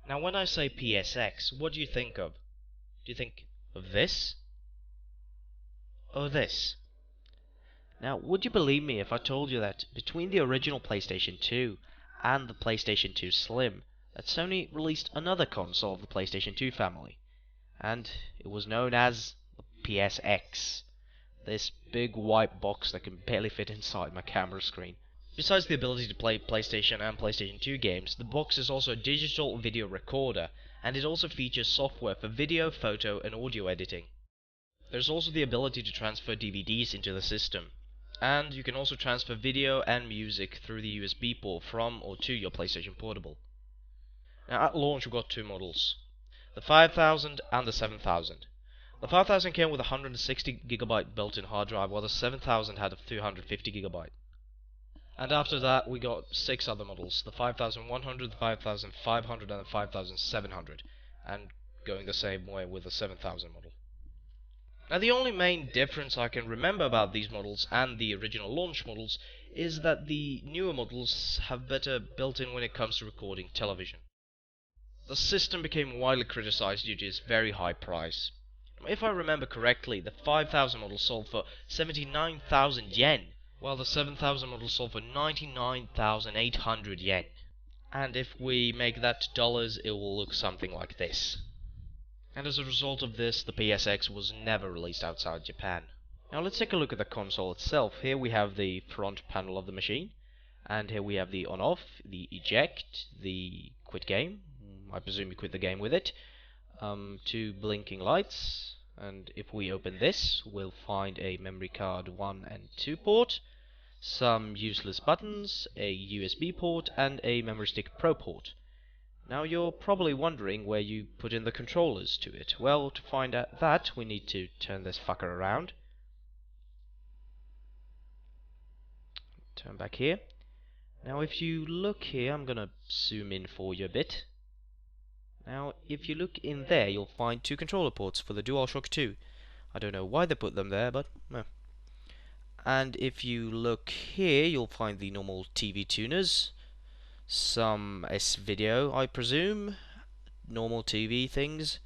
Now when I say PSX, what do you think of? Do you think of this? Or this? Now, would you believe me if I told you that between the original PlayStation 2 and the PlayStation 2 Slim, that Sony released another console of the PlayStation 2 family, and it was known as the PSX. This big white box that can barely fit inside my camera screen. Besides the ability to play PlayStation and PlayStation 2 games, the box is also a digital video recorder, and it also features software for video, photo, and audio editing. There's also the ability to transfer DVDs into the system, and you can also transfer video and music through the USB port from or to your PlayStation Portable. Now at launch we got two models, the 5000 and the 7000. The 5000 came with a 160GB built-in hard drive, while the 7000 had a 250GB. And after that we got 6 other models, the 5100, the 5500 and the 5700, and going the same way with the 7000 model. Now the only main difference I can remember about these models and the original launch models is that the newer models have better built-in when it comes to recording television. The system became widely criticized due to its very high price. If I remember correctly, the 5000 model sold for 79,000 yen, while the 7000 model sold for 99,800 yen. And if we make that to dollars, it will look something like this. And as a result of this, the PSX was never released outside Japan. Now let's take a look at the console itself. Here we have the front panel of the machine, and here we have the on-off, the eject, the quit game, I presume you quit the game with it, two blinking lights, and if we open this, we'll find a memory card 1 and 2 port, some useless buttons, a USB port, and a memory stick Pro port. Now you're probably wondering where you put in the controllers to it. Well, to find out that, we need to turn this fucker around. Turn back here. Now if you look here, I'm gonna zoom in for you a bit. Now if you look in there, you'll find two controller ports for the DualShock 2. I don't know why they put them there, but no. And if you look here, you'll find the normal TV tuners, some S-video, I presume, normal TV things.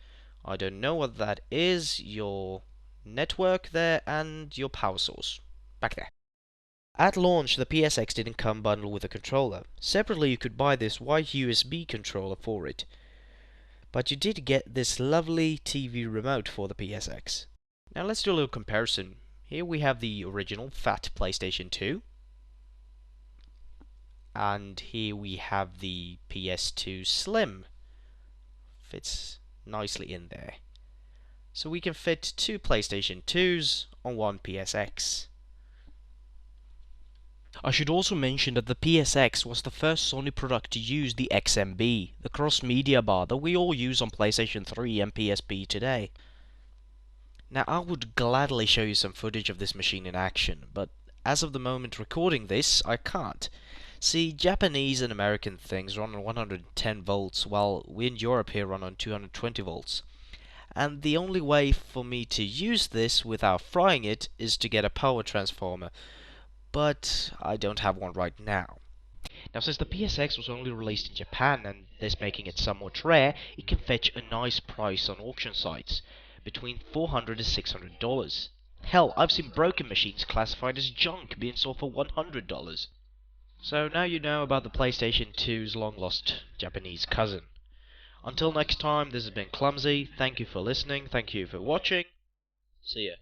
I don't know what that is. Your network there and your power source back there. At launch, the PSX didn't come bundled with a controller. Separately, you could buy this white USB controller for it. But you did get this lovely TV remote for the PSX. Now let's do a little comparison. Here we have the original fat PlayStation 2. And here we have the PS2 Slim. Fits nicely in there. So we can fit two PlayStation 2s on one PSX. I should also mention that the PSX was the first Sony product to use the XMB, the cross-media bar that we all use on PlayStation 3 and PSP today. Now I would gladly show you some footage of this machine in action, but as of the moment recording this, I can't. See, Japanese and American things run on 110 volts, while we in Europe here run on 220 volts. And the only way for me to use this without frying it is to get a power transformer, but I don't have one right now. Now since the PSX was only released in Japan, and this making it somewhat rare, it can fetch a nice price on auction sites, between $400 to $600. Hell, I've seen broken machines classified as junk being sold for $100. So now you know about the PlayStation 2's long-lost Japanese cousin. Until next time, this has been Clumsy. Thank you for listening. Thank you for watching. See ya.